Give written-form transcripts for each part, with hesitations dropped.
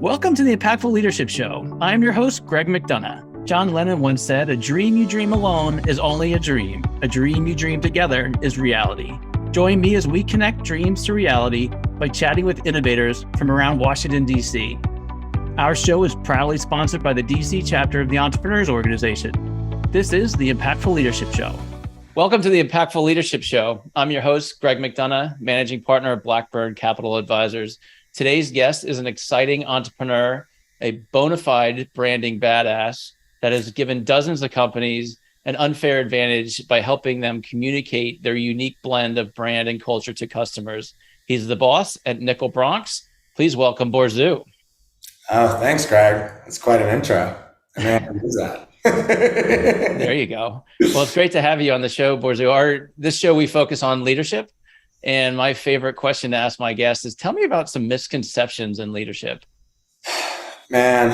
Welcome to the Impactful Leadership Show. I'm your host, Greg McDonough. John Lennon once said, "A dream you dream alone is only a dream. A dream you dream together is reality." Join me as we connect dreams to reality by chatting with innovators from around Washington, D.C. Our show is proudly sponsored by the D.C. chapter of the Entrepreneurs Organization. This is the Impactful Leadership Show. Welcome to the Impactful Leadership Show. I'm your host, Greg McDonough, managing partner of Blackbird Capital Advisors. Today's guest is an exciting entrepreneur, a bona fide branding badass that has given dozens of companies an unfair advantage by helping them communicate their unique blend of brand and culture to customers. He's the boss at NickelBronx. Please welcome Borzou. Oh, thanks, Greg. That's quite an intro. I mean, I can use that. There you go. Well, it's great to have you on the show, Borzou. This show, we focus on leadership. And my favorite question to ask my guests is, tell me about some misconceptions in leadership. Man,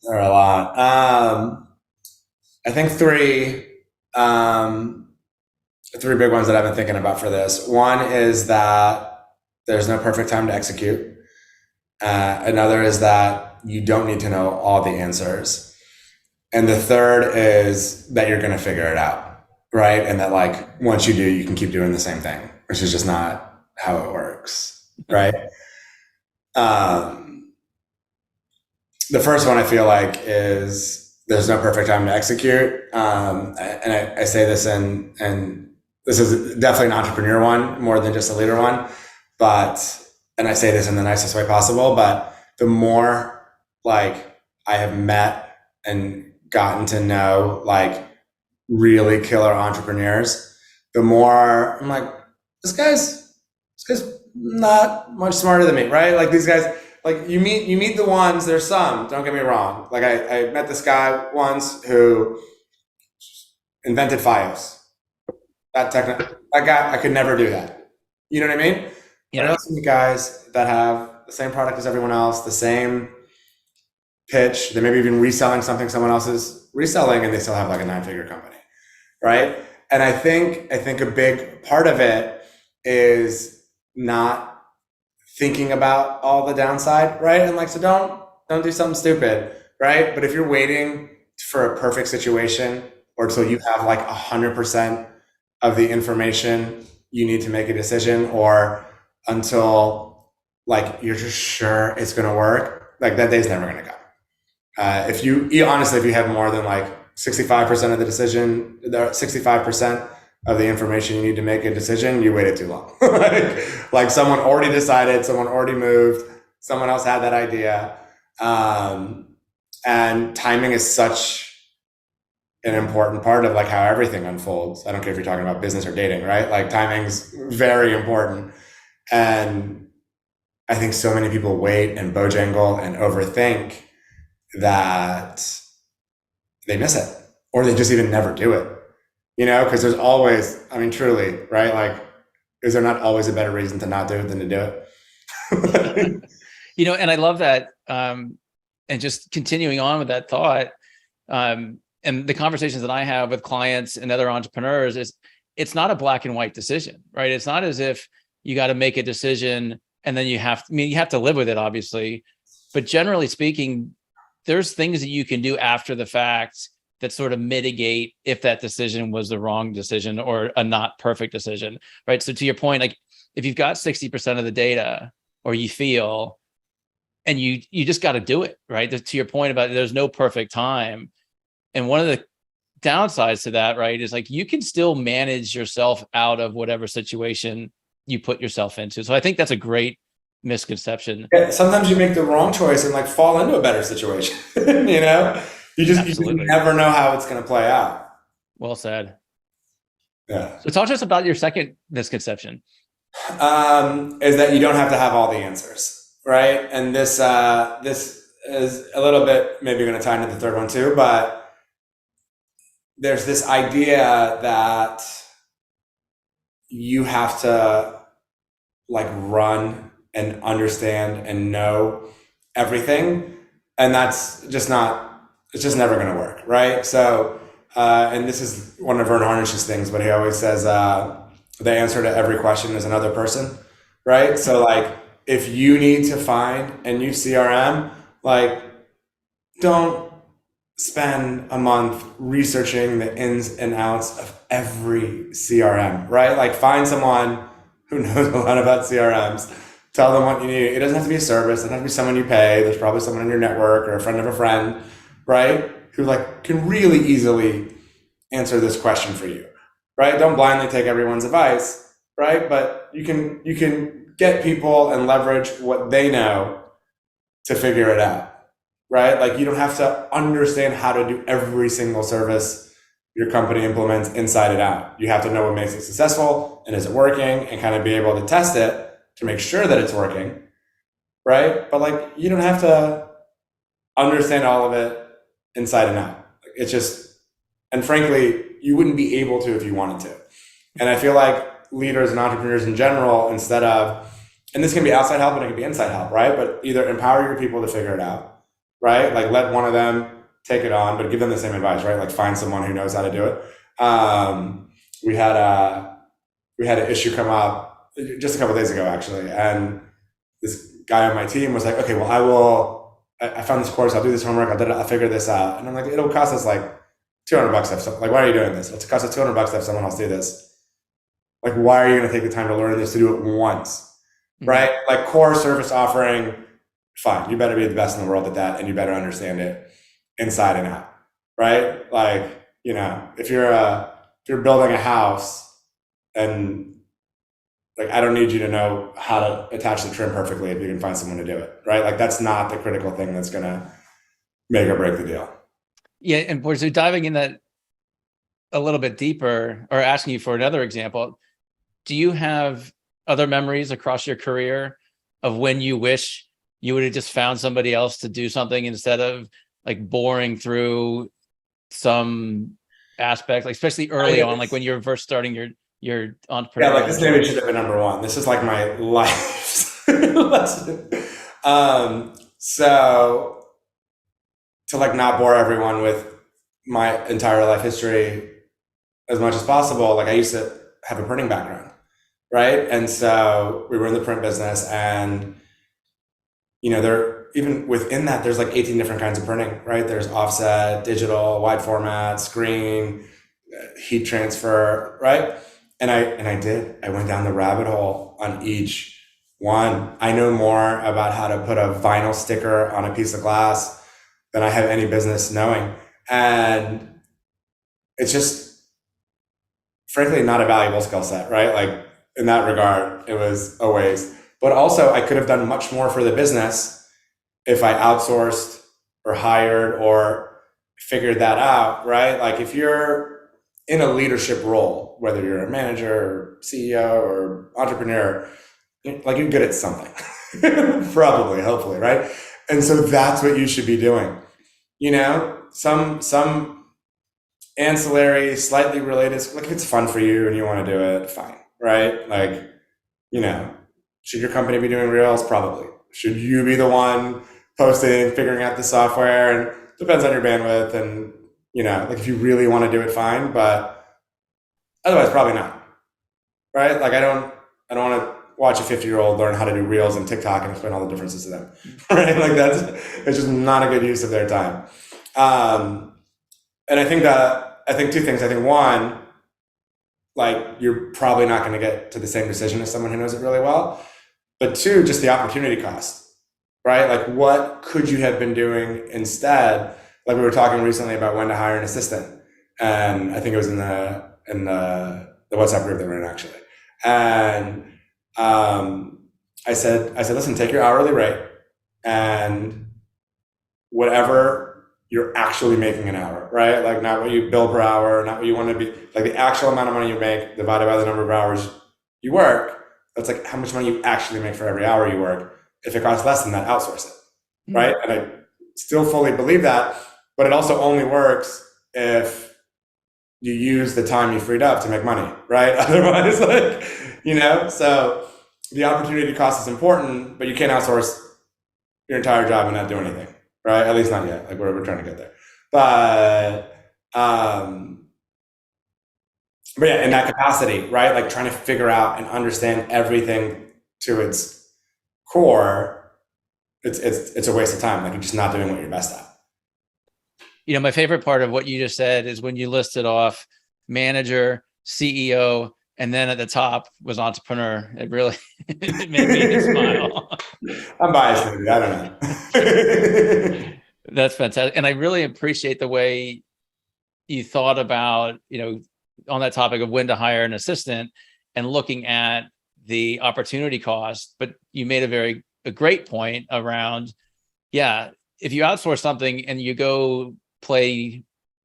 there are a lot. I think three big ones that I've been thinking about for this. One is that there's no perfect time to execute. Another is that you don't need to know all the answers. And the third is that you're going to figure it out, right? And that like, once you do, you can keep doing the same thing, which is just not how it works, right? The first one I feel like is there's no perfect time to execute. And I say this and this is definitely an entrepreneur one more than just a leader one, and I say this in the nicest way possible, but the more like I have met and gotten to know like really killer entrepreneurs, the more I'm like, this guy's not much smarter than me, right? Like these guys, like you meet the ones, there's some, don't get me wrong. Like I met this guy once who invented Fios. That guy, I could never do that. You know what I mean? Yeah. I know some guys that have the same product as everyone else, the same pitch. They maybe even reselling something someone else is reselling, and they still have like a 9-figure company, right? And I think a big part of it is not thinking about all the downside, right? And like, so don't do something stupid, right? But if you're waiting for a perfect situation or till you have like 100% of the information you need to make a decision, or until like you're just sure it's going to work, like that day's never going to come. If you have more than like 65% of the decision, 65% of the information you need to make a decision, you waited too long. like someone already decided, someone already moved, someone else had that idea. And timing is such an important part of like how everything unfolds. I don't care if you're talking about business or dating, right? Like timing's very important. And I think so many people wait and bojangle and overthink that they miss it, or they just even never do it, you know, because there's always, I mean, truly, right? Like, is there not always a better reason to not do it than to do it? You know, and I love that. And just continuing on with that thought, and the conversations that I have with clients and other entrepreneurs is it's not a black and white decision, right? It's not as if you got to make a decision and then you have to live with it, obviously. But generally speaking, there's things that you can do after the fact that sort of mitigate if that decision was the wrong decision or a not perfect decision, right? So to your point, like if you've got 60% of the data, or you feel, and you just got to do it, right? To your point about there's no perfect time. And one of the downsides to that, right, is like you can still manage yourself out of whatever situation you put yourself into. So I think that's a great misconception. Yeah, sometimes you make the wrong choice and like fall into a better situation. You know, you just never know how it's going to play out. Well said. Yeah. So talk to us about your second misconception. Is that you don't have to have all the answers, right? And this is a little bit maybe going to tie into the third one too, but there's this idea that you have to like run and understand and know everything. And that's just it's just never going to work. Right. So, and this is one of Vern Harnish's things, but he always says, the answer to every question is another person. Right. So like, if you need to find a new CRM, Like, don't spend a month researching the ins and outs of every CRM, right? Like, find someone who knows a lot about CRMs. Tell them what you need. It doesn't have to be a service. It doesn't have to be someone you pay. There's probably someone in your network or a friend of a friend, right? Who like can really easily answer this question for you, right? Don't blindly take everyone's advice, right? But you can get people and leverage what they know to figure it out, right? Like, you don't have to understand how to do every single service your company implements inside and out. You have to know what makes it successful and is it working, and kind of be able to test it to make sure that it's working, right? But like, you don't have to understand all of it inside and out. It's just, and frankly, you wouldn't be able to if you wanted to. And I feel like leaders and entrepreneurs in general, instead of, and this can be outside help and it can be inside help, right? But either empower your people to figure it out, right? Like, let one of them take it on, but give them the same advice, right? Like, find someone who knows how to do it. We had an issue come up just a couple of days ago, actually, and this guy on my team was like, okay, well, I found this course, I'll do this homework, I'll figure this out. And I'm like, it'll cost us like $200 like, why are you doing this? It'll cost us $200 to have someone else do this. Like, why are you going to take the time to learn this, to do it once? Right? Like, core service offering, fine. You better be the best in the world at that, and you better understand it inside and out, right? Like, you know, if you're building a house, and like, I don't need you to know how to attach the trim perfectly if you can find someone to do it, right? Like, that's not the critical thing that's going to make or break the deal. Yeah, and Borzou, diving in that a little bit deeper, or asking you for another example, do you have other memories across your career of when you wish you would have just found somebody else to do something instead of like boring through some aspect, like especially early on, like when you're first starting your entrepreneurial? Yeah, like, this maybe should have been number one. This is like my life lesson. So to like not bore everyone with my entire life history as much as possible, like, I used to have a printing background, right? And so we were in the print business, and you know, even within that, there's like 18 different kinds of printing, right? There's offset, digital, wide format, screen, heat transfer, right? And I went down the rabbit hole on each one. I know more about how to put a vinyl sticker on a piece of glass than I have any business knowing. And it's just, frankly, not a valuable skill set, right? Like, in that regard, it was a waste. But also, I could have done much more for the business if I outsourced or hired or figured that out, right? Like, if you're in a leadership role, whether you're a manager or CEO or entrepreneur, like, you're good at something, probably, hopefully, right? And so that's what you should be doing. You know, some ancillary, slightly related, like, if it's fun for you and you want to do it, fine, right? Like, you know, should your company be doing Reels? Probably. Should you be the one posting, figuring out the software? And depends on your bandwidth, and you know, like, if you really want to do it, fine, but otherwise, probably not, right? Like, I don't want to watch a 50-year-old learn how to do Reels and TikTok and explain all the differences to them, right? Like, it's just not a good use of their time. And I think two things. I think one, like, you're probably not going to get to the same decision as someone who knows it really well. But two, just the opportunity cost, right? Like, what could you have been doing instead? Like, we were talking recently about when to hire an assistant, and I think it was in the WhatsApp group that we're in, actually. And I said, listen, take your hourly rate and whatever you're actually making an hour, right? Like, not what you bill per hour, not what you want to be, like, the actual amount of money you make divided by the number of hours you work. That's like how much money you actually make for every hour you work. If it costs less than that, outsource it, right? And I still fully believe that, but it also only works if you use the time you freed up to make money, right? Otherwise, like, you know, so the opportunity cost is important, but you can't outsource your entire job and not do anything, right? At least not yet. Like, we're trying to get there. But yeah, in that capacity, right? Like, trying to figure out and understand everything to its core it's a waste of time. Like you're just not doing what you're best at. My favorite part of what you just said is when you listed off manager, CEO, and then at the top was entrepreneur. It really it made me smile. I'm biased, maybe. I don't know. That's fantastic. And I really appreciate the way you thought about, on that topic of when to hire an assistant and looking at the opportunity cost. But you made a great point around, yeah, if you outsource something and you go play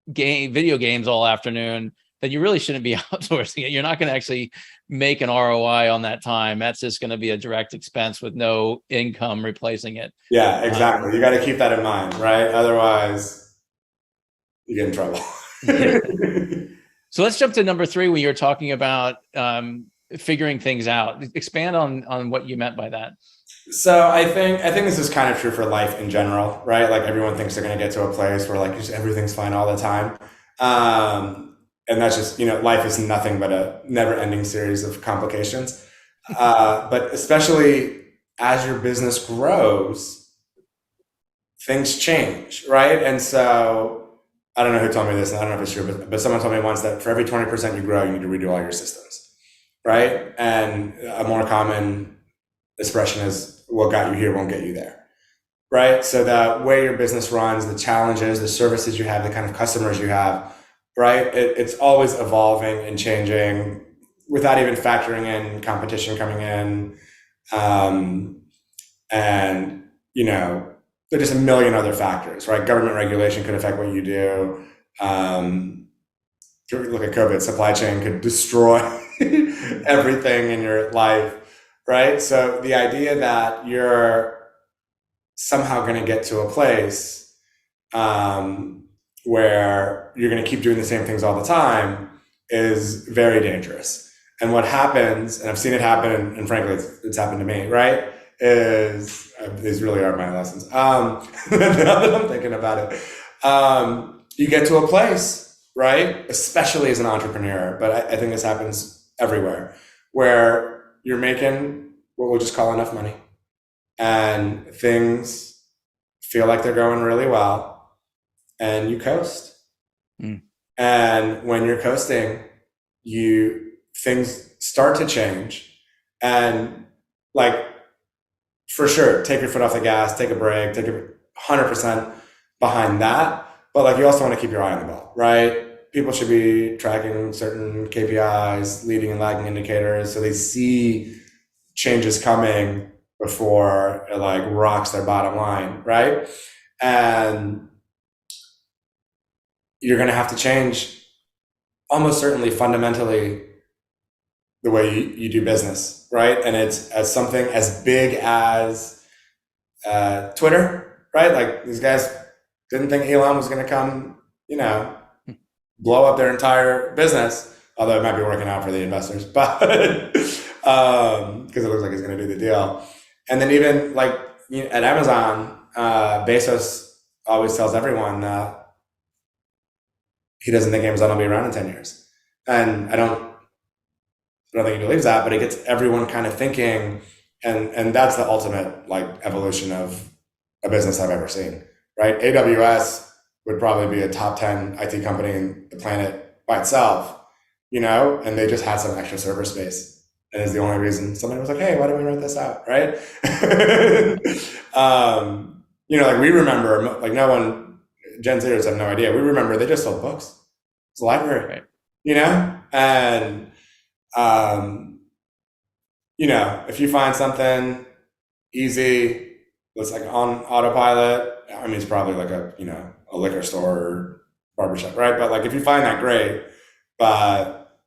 video games all afternoon, then you really shouldn't be outsourcing it. You're not going to actually make an ROI on that time. That's just going to be a direct expense with no income replacing it. Yeah, exactly. You got to keep that in mind, right? Otherwise, you get in trouble. Yeah. So let's jump to number 3 when you're talking about figuring things out. Expand on what you meant by that. So I think this is kind of true for life in general, right? Like everyone thinks they're going to get to a place where like just everything's fine all the time. And that's just, life is nothing but a never ending series of complications. But especially as your business grows, things change, right? And so I don't know who told me this, and I don't know if it's true, but someone told me once that for every 20% you grow, you need to redo all your systems, right? And a more common expression is what got you here won't get you there, right? So the way your business runs, the challenges, the services you have, the kind of customers you have, right? It's always evolving and changing without even factoring in competition coming in. And, there's just a million other factors, right? Government regulation could affect what you do. Look at COVID, supply chain could destroy everything in your life, right? So the idea that you're somehow going to get to a place where you're going to keep doing the same things all the time is very dangerous. And what happens, and I've seen it happen, and frankly, it's happened to me, right? These really are my lessons. Now that I'm thinking about it, you get to a place, right? Especially as an entrepreneur, but I think this happens everywhere, where you're making what we'll just call enough money, and things feel like they're going really well, and you coast. And when you're coasting, things start to change, and like, for sure, take your foot off the gas, take a break, take 100% behind that. But like, you also want to keep your eye on the ball, right? People should be tracking certain KPIs, leading and lagging indicators, so they see changes coming before it like rocks their bottom line, right? And you're going to have to change almost certainly fundamentally the way you do business, right? And it's as something as big as Twitter, right? Like these guys didn't think Elon was going to come, blow up their entire business, although it might be working out for the investors, but because it looks like he's going to do the deal. And then even like at Amazon, Bezos always tells everyone that he doesn't think Amazon will be around in 10 years. And I don't think he believes that, but it gets everyone kind of thinking, and that's the ultimate like evolution of a business I've ever seen, right? AWS would probably be a top 10 IT company in the planet by itself, and they just had some extra server space. And it's the only reason somebody was like, hey, why don't we rent this out, right? Like we remember, like no one, Gen Zers have no idea. We remember they just sold books. It's a library, right. And if you find something easy that's like on autopilot, I mean, it's probably like a liquor store or barbershop, right? But like, if you find that, great. But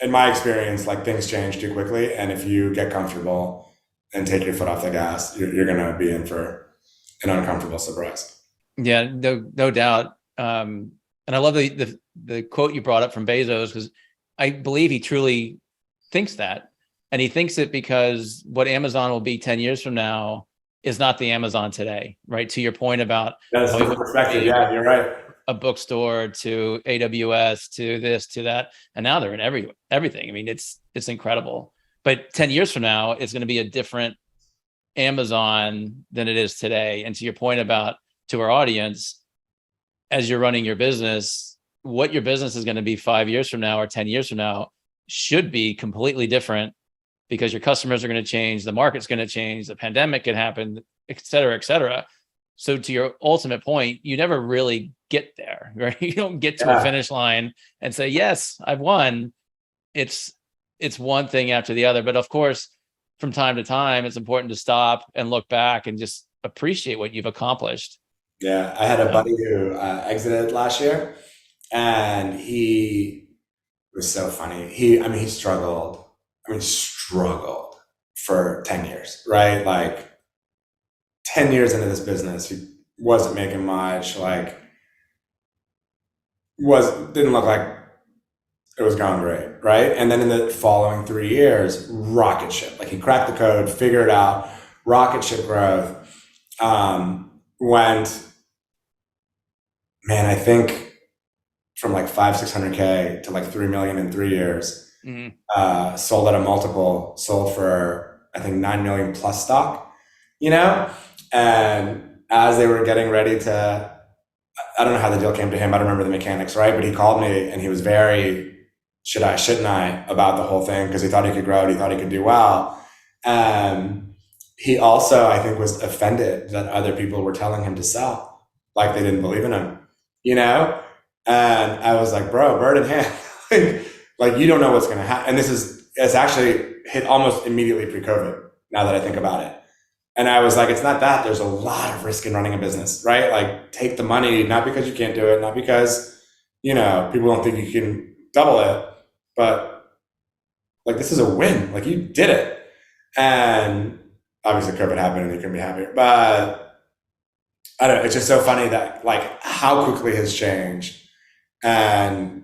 in my experience, like things change too quickly. And if you get comfortable and take your foot off the gas, you're going to be in for an uncomfortable surprise. Yeah, no doubt. And I love the quote you brought up from Bezos, because I believe he truly thinks that. And he thinks it because what Amazon will be 10 years from now is not the Amazon today, right? To your point about that's the perspective. Yeah, you're right. A bookstore to AWS to this to that, and now they're in everything. I mean, it's incredible. But 10 years from now, it's going to be a different Amazon than it is today. And to your point about, to our audience, as you're running your business, what your business is going to be 5 years from now or 10 years from now should be completely different, because your customers are going to change, the market's going to change, the pandemic can happen, et cetera, et cetera. So to your ultimate point, you never really get there, right? You don't get to a finish line and say, yes, I've won. It's one thing after the other. But of course, from time to time, it's important to stop and look back and just appreciate what you've accomplished. Yeah, I had a buddy who exited last year, and he was so funny. He struggled. Struggled for 10 years, right? Like 10 years into this business, he wasn't making much, like didn't look like it was going great, right? And then in the following 3 years, rocket ship. Like he cracked the code, figured it out, rocket ship growth. Went, man, I think from like 600K to like 3 million in 3 years. Sold at a multiple, sold for I think 9 million plus stock, and as they were getting ready to, I don't know how the deal came to him, I don't remember the mechanics, right? But he called me and he was very, should I, shouldn't I, about the whole thing, because he thought he could grow it, he thought he could do well. He also, I think, was offended that other people were telling him to sell, like they didn't believe in him, and I was like, bro, bird in hand. Like, you don't know what's going to happen. And it's actually hit almost immediately pre-COVID, now that I think about it. And I was like, it's not that. There's a lot of risk in running a business, right? Like, take the money, not because you can't do it, not because, people don't think you can double it, but like, this is a win. Like, you did it. And obviously COVID happened and you couldn't be happier. But I don't know. It's just so funny that like how quickly has changed. And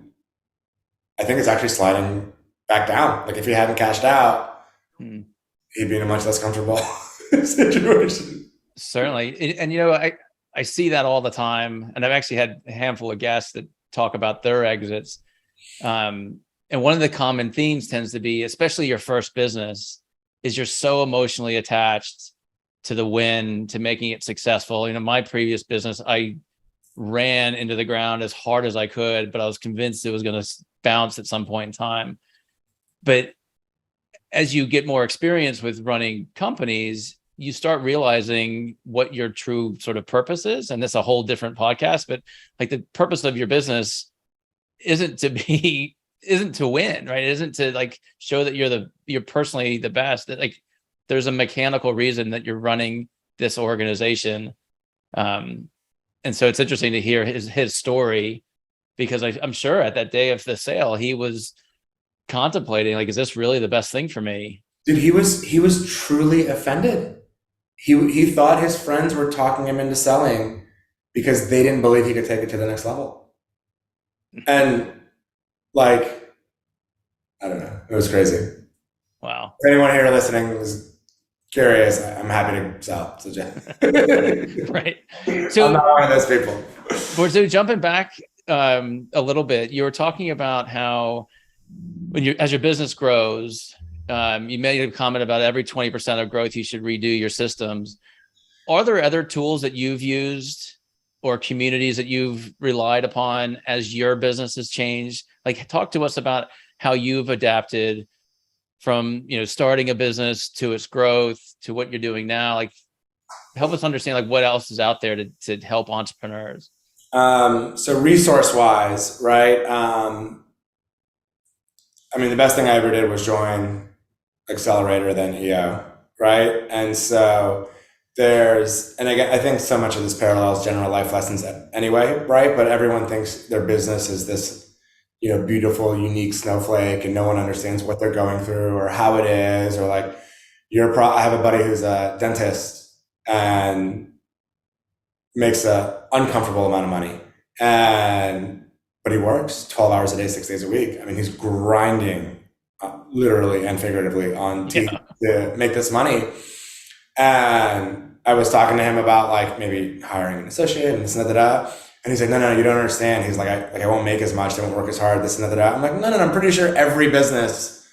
I think it's actually sliding back down. Like if he hadn't cashed out, he'd be in a much less comfortable situation. Certainly. And I see that all the time. And I've actually had a handful of guests that talk about their exits. And one of the common themes tends to be, especially your first business, is you're so emotionally attached to the win, to making it successful. My previous business, I ran into the ground as hard as I could, but I was convinced it was going to bounce at some point in time. But as you get more experience with running companies, you start realizing what your true sort of purpose is. And that's a whole different podcast, but like the purpose of your business isn't to win, right? It isn't to like show that you're personally the best. That like there's a mechanical reason that you're running this organization. And so it's interesting to hear his story, because I'm sure at that day of the sale, he was contemplating, like, is this really the best thing for me? Dude, he was truly offended. He thought his friends were talking him into selling because they didn't believe he could take it to the next level. And like, I don't know, it was crazy. Wow. If anyone here listening was curious, I'm happy to sell. So right. So I'm not one of those people. Borzou, jumping back a little bit, you were talking about how as your business grows, you made a comment about every 20% of growth, you should redo your systems. Are there other tools that you've used or communities that you've relied upon as your business has changed? Like, talk to us about how you've adapted from, starting a business to its growth to what you're doing now. Like, help us understand like what else is out there to help entrepreneurs. So resource wise, right? The best thing I ever did was join Accelerator, then EO, right? And so I think so much of this parallels general life lessons anyway, right? But everyone thinks their business is this, beautiful, unique snowflake, and no one understands what they're going through or how it is, or like I have a buddy who's a dentist and makes an uncomfortable amount of money, but he works 12 hours a day, 6 days a week. He's grinding literally and figuratively on teeth to make this money. And I was talking to him about like maybe hiring an associate and this and that. And he's like, no, you don't understand. He's like, I won't make as much. They won't work as hard. This and that. I'm like, no. I'm pretty sure every business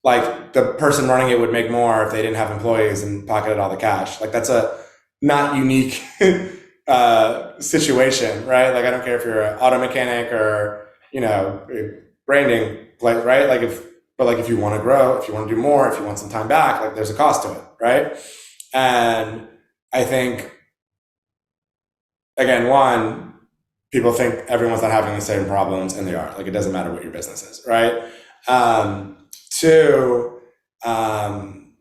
like the person running it would make more if they didn't have employees and pocketed all the cash. Like that's a not unique situation, right? Like I don't care if you're an auto mechanic or, you know, branding, like, right? Like if you want to grow, if you want to do more, if you want some time back, like there's a cost to it, right? And I think, again, one, people think everyone's not having the same problems, and they are. Like it doesn't matter what your business is, right? Two, actually,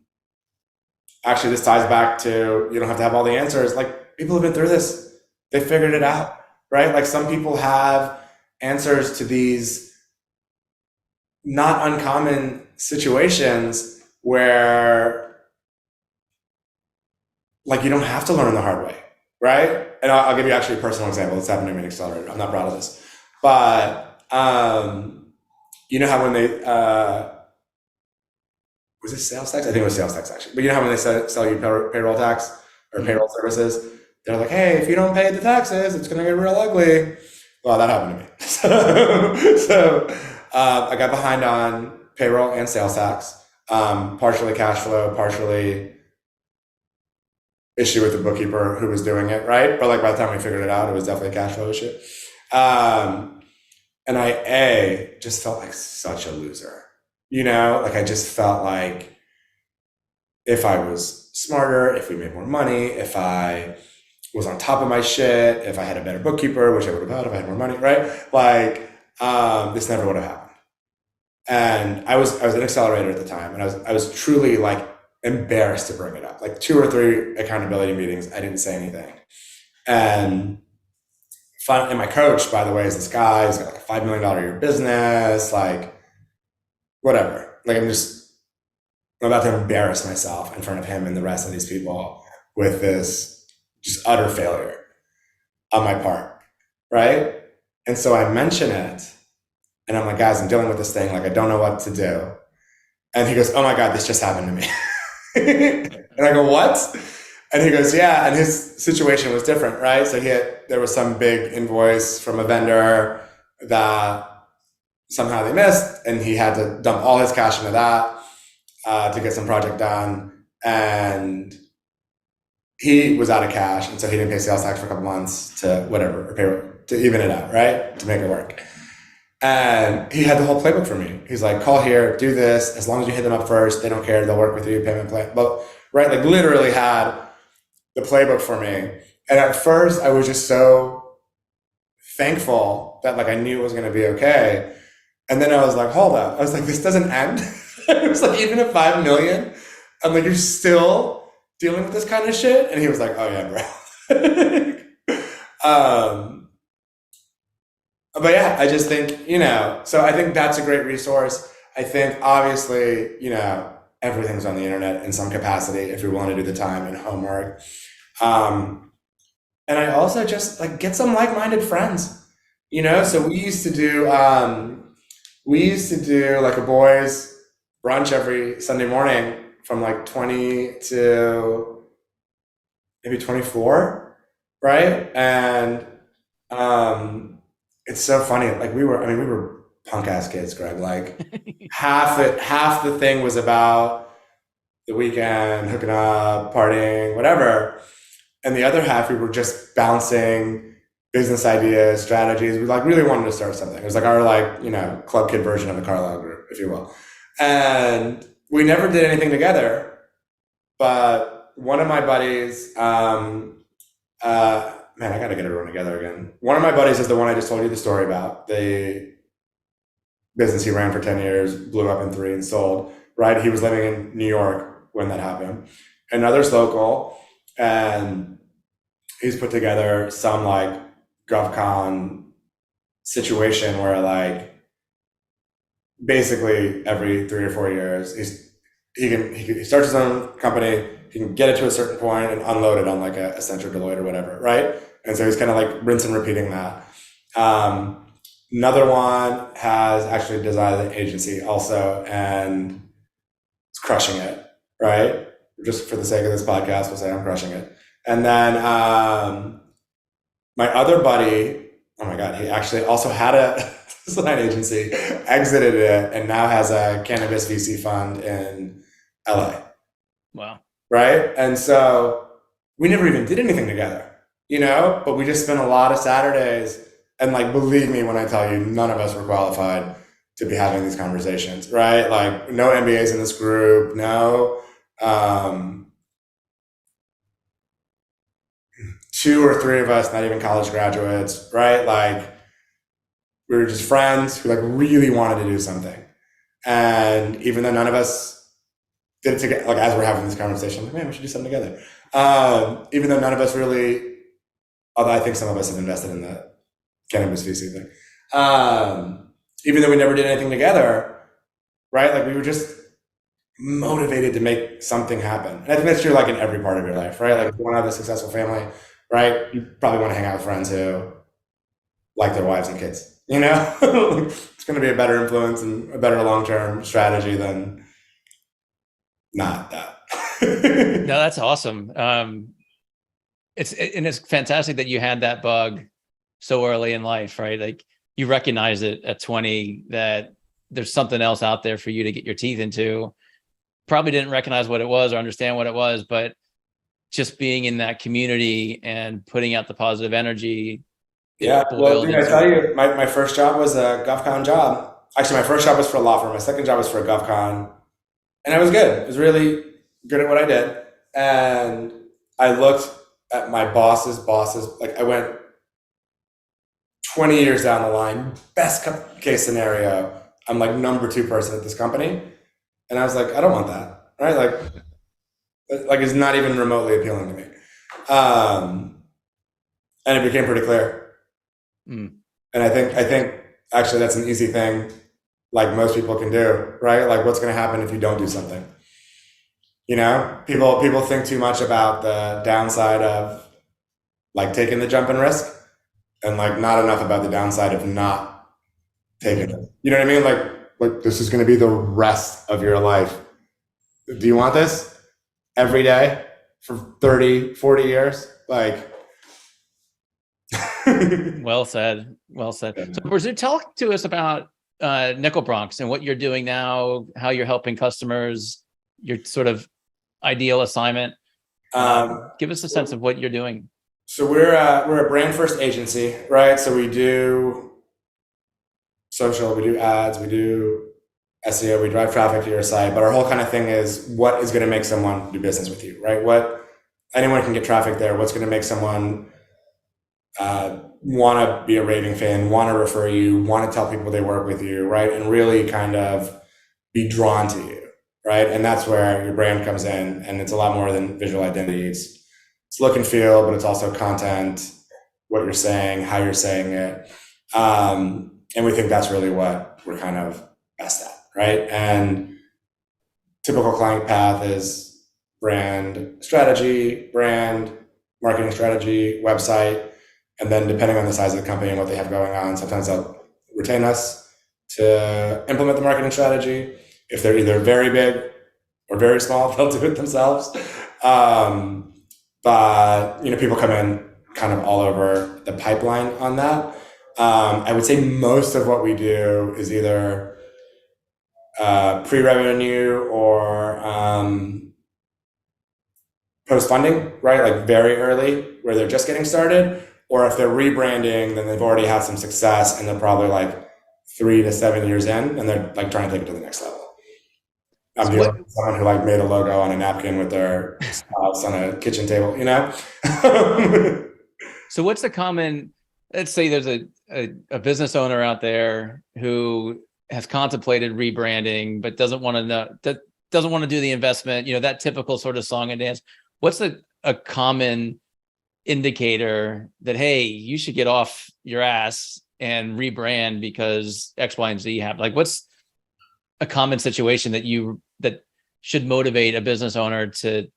this ties back to you don't have to have all the answers. Like people have been through this, they figured it out, right? Like some people have answers to these not uncommon situations where, like, you don't have to learn the hard way, right? And I'll give you actually a personal example. This happened to me in Accelerator. I'm not proud of this, but you know how when they was it sales tax? I think it was sales tax actually. But you know how when they sell you payroll tax or payroll services, they're like, hey, if you don't pay the taxes, it's going to get real ugly. Well, that happened to me. So I got behind on payroll and sales tax, partially cash flow, partially issue with the bookkeeper who was doing it, right? But like by the time we figured it out, it was definitely a cash flow issue. And I just felt like such a loser. You know, like I just felt like if I was smarter, if we made more money, if I was on top of my shit, if I had a better bookkeeper, which I would have had if I had more money, right? Like this never would have happened. And I was an accelerator at the time, and I was truly like embarrassed to bring it up. Like 2 or 3 accountability meetings, I didn't say anything. And my coach, by the way, is this guy. He's got like a $5 million a year business, like whatever. Like I'm about to embarrass myself in front of him and the rest of these people with this just utter failure on my part, right? And so I mention it, and I'm like, guys, I'm dealing with this thing. Like I don't know what to do. And he goes, oh my God, this just happened to me. And I go, what? And he goes, yeah. And his situation was different, right? So there was some big invoice from a vendor that somehow they missed, and he had to dump all his cash into that to get some project done. And he was out of cash, and so he didn't pay sales tax for a couple months to whatever, or pay, to even it out, right? To make it work. And he had the whole playbook for me. He's like, call here, do this. As long as you hit them up first, they don't care. They'll work with you, payment plan. But right, like literally had the playbook for me. And at first I was just so thankful that like I knew it was going to be okay. And then I was like, hold up. I was like, this doesn't end. It was like, even at 5 million, I'm like, you're still dealing with this kind of shit? And he was like, oh yeah, bro. But yeah, I just think, you know, so I think that's a great resource. I think obviously, you know, everything's on the internet in some capacity if you're willing to do the time and homework. And I also just like get some like-minded friends, you know? So we used to do like a boys brunch every Sunday morning from like 20 to maybe 24, right? And it's so funny. Like we were punk ass kids, Greg. Like half the thing was about the weekend, hooking up, partying, whatever. And the other half, we were just bouncing business ideas, strategies. We like really wanted to start something. It was like our like, you know, club kid version of the Carlisle group, if you will. And we never did anything together. But one of my buddies, man, I gotta get everyone together again. One of my buddies is the one I just told you the story about. The business he ran for 10 years, blew up in 3 and sold, right? He was living in New York when that happened. Another's local, and he's put together some like GovCon situation where like basically every 3 or 4 years, he starts his own company, he can get it to a certain point and unload it on like a Accenture, Deloitte, or whatever, right? And so he's kind of like rinse and repeating that. Another one has actually designed an agency also, and is crushing it, right? Just for the sake of this podcast, we'll say I'm crushing it. And then my other buddy, oh my God, he actually also had design agency, exited it, and now has a cannabis VC fund in LA. Wow. Right. And so we never even did anything together, but we just spent a lot of Saturdays. And like, believe me when I tell you, none of us were qualified to be having these conversations, right? Like, no MBAs in this group, no, 2 or 3 of us, not even college graduates, right? Like, we were just friends who like really wanted to do something. And even though none of us did it together, like as we're having this conversation, like, man, we should do something together. Even though none of us really, although I think some of us have invested in the cannabis VC thing. Even though we never did anything together, right? Like, we were just motivated to make something happen. And I think that's true like in every part of your life, right? Like, if you want to have a successful family, right? You probably want to hang out with friends who like their wives and kids, It's going to be a better influence and a better long-term strategy than not that. No, that's awesome. It's fantastic that you had that bug so early in life, right? Like, you recognize it at 20 that there's something else out there for you to get your teeth into. Probably didn't recognize what it was or understand what it was, but just being in that community and putting out the positive energy. Yeah. Well, dude, I tell you, my first job was a GovCon job. Actually, my first job was for a law firm. My second job was for a GovCon. And I was good. I was really good at what I did. And I looked at my boss's bosses. Like, I went 20 years down the line, best case scenario, I'm like number 2 person at this company. And I was like, I don't want that. Right? Like it's not even remotely appealing to me. And it became pretty clear. And I think actually that's an easy thing, like most people can do, right? Like, what's going to happen if you don't do something? People think too much about the downside of like taking the jump and risk, and like not enough about the downside of not taking it. You know what I mean? Like this is going to be the rest of your life. Do you want this every day for 30, 40 years? Like, Well said. Well said. So, Borzou, talk to us about NickelBronx and what you're doing now, how you're helping customers, your sort of ideal assignment. Give us a sense of what you're doing. So we're a brand first agency, right? So we do social, we do ads, we do SEO, we drive traffic to your site. But our whole kind of thing is what is going to make someone do business with you, right? Anyone can get traffic there. What's going to make someone want to be a raving fan, want to refer you, want to tell people they work with you, right? And really kind of be drawn to you, right? And that's where your brand comes in, and it's a lot more than visual identity. It's look and feel, but it's also content, what you're saying, how you're saying it. And we think that's really what we're kind of best at, right? And typical client path is brand strategy, brand marketing strategy, website. And then depending on the size of the company and what they have going on, sometimes they'll retain us to implement the marketing strategy. If they're either very big or very small, they'll do it themselves. But people come in kind of all over the pipeline on that. I would say most of what we do is either pre-revenue or post-funding, right? Like very early, where they're just getting started. Or if they're rebranding, then they've already had some success and they're probably like 3 to 7 years in, and they're like trying to take it to the next level. I'm dealing with someone who like made a logo on a napkin with their spouse on a kitchen table, So what's the common, let's say there's a business owner out there who has contemplated rebranding, but doesn't want to do the investment, that typical sort of song and dance. What's a common indicator that, hey, you should get off your ass and rebrand because X, Y, and Z have? Like, what's a common situation that should motivate a business owner to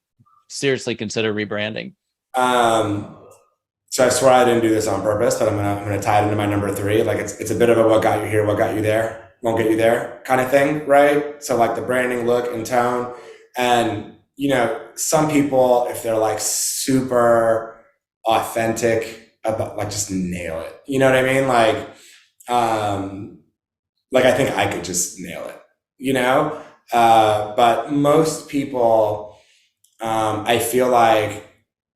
seriously consider rebranding? So I swear I didn't do this on purpose, but I'm gonna tie it into my number 3. Like it's a bit of a what got you here, what got you there, won't get you there kind of thing, right? So like the branding, look, and tone, and some people, if they're like super authentic about, like, just nail it. You know what I mean? Like like I think I could just nail it, you know? But most people, I feel like,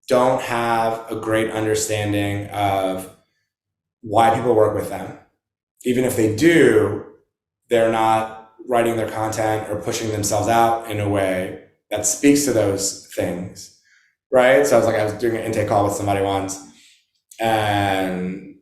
don't have a great understanding of why people work with them. Even if they do, they're not writing their content or pushing themselves out in a way that speaks to those things, right? So I was doing an intake call with somebody once, and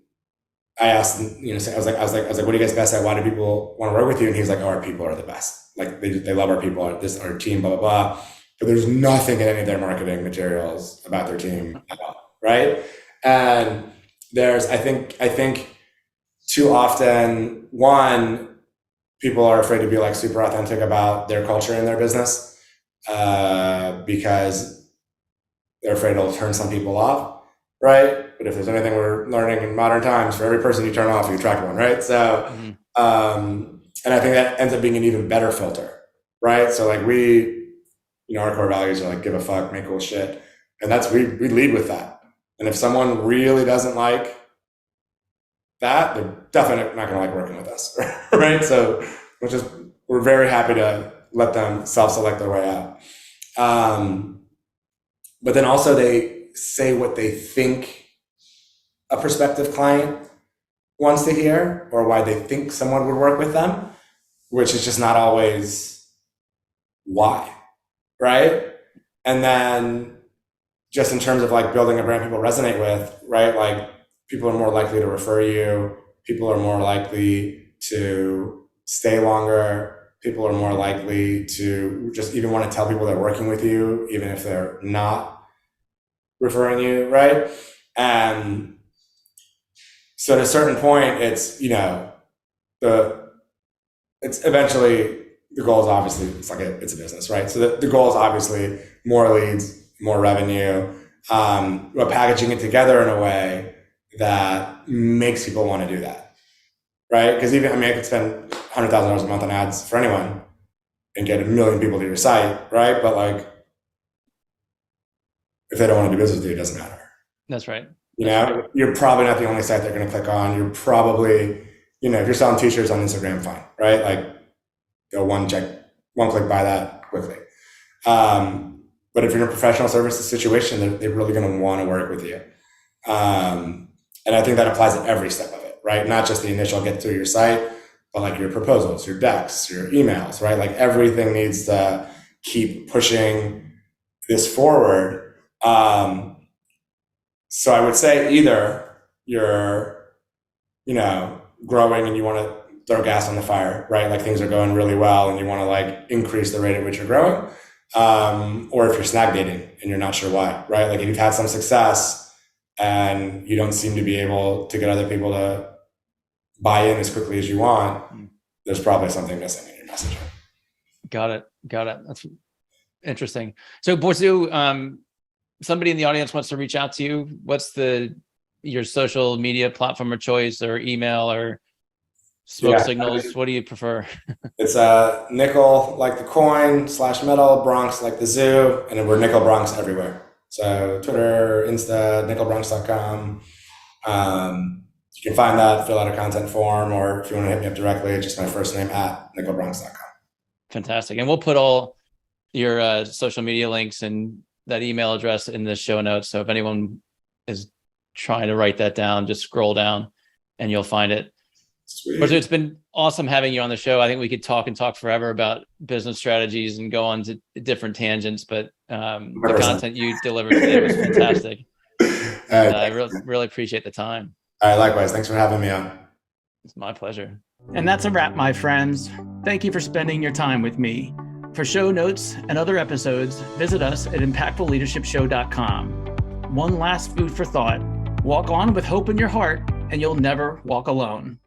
I asked them, I was like, what are you guys best at? Why do people want to work with you? And he's like, oh, our people are the best. Like they love our people, our team, blah, blah, blah. But there's nothing in any of their marketing materials about their team at all, right? And I think too often, one, people are afraid to be like super authentic about their culture in their business, because they're afraid it'll turn some people off, right? But if there's anything we're learning in modern times, for every person you turn off, you attract one, right? So, and I think that ends up being an even better filter, right? So like our core values are like, give a fuck, make cool shit. And we lead with that. And if someone really doesn't like that, they're definitely not going to like working with us, right? So we're very happy to let them self-select their way out. But then also they say what they think a prospective client wants to hear, or why they think someone would work with them, which is just not always why, right? And then just in terms of like building a brand people resonate with, right? Like people are more likely to refer you. People are more likely to stay longer. People are more likely to just even want to tell people they're working with you, even if they're not referring you, right? And so at a certain point, it's eventually the goal is obviously, it's a business, right? So the goal is obviously more leads, more revenue, but packaging it together in a way that makes people want to do that, right? Because I could spend $100,000 a month on ads for anyone and get 1 million people to your site, right? But like, if they don't want to do business with you, it doesn't matter. That's right. You're probably not the only site they're going to click on. You're probably, if you're selling t-shirts on Instagram, fine, right? Like they'll one click buy that quickly. But if you're in a professional services situation, they're really going to want to work with you. And I think that applies at every step of it, right? Not just the initial get through your site, but like your proposals, your decks, your emails, right? Like everything needs to keep pushing this forward. So I would say either you're, growing and you want to throw gas on the fire, right? Like things are going really well and you want to like increase the rate at which you're growing. Or if you're stagnating and you're not sure why, right? Like if you've had some success and you don't seem to be able to get other people to buy in as quickly as you want, there's probably something missing in your messaging. Got it. That's interesting. So Borzou, somebody in the audience wants to reach out to you. What's your social media platform of choice, or email, or smoke signals? What do you prefer? It's nickel like the coin / metal, Bronx like the zoo, and then we're NickelBronx everywhere. So Twitter, Insta, NickelBronx.com. You can find that, fill out a content form, or if you want to hit me up directly, it's just my first name at NickelBronx.com. Fantastic. And we'll put all your social media links and that email address in the show notes. So if anyone is trying to write that down, just scroll down and you'll find it. Sweet. It's been awesome having you on the show. I think we could talk forever about business strategies and go on to different tangents, but the content you delivered today was fantastic. I really appreciate the time. All right, likewise. Thanks for having me on. It's my pleasure. And that's a wrap, my friends. Thank you for spending your time with me. For show notes and other episodes, visit us at impactfulleadershipshow.com. One last food for thought. Walk on with hope in your heart, and you'll never walk alone.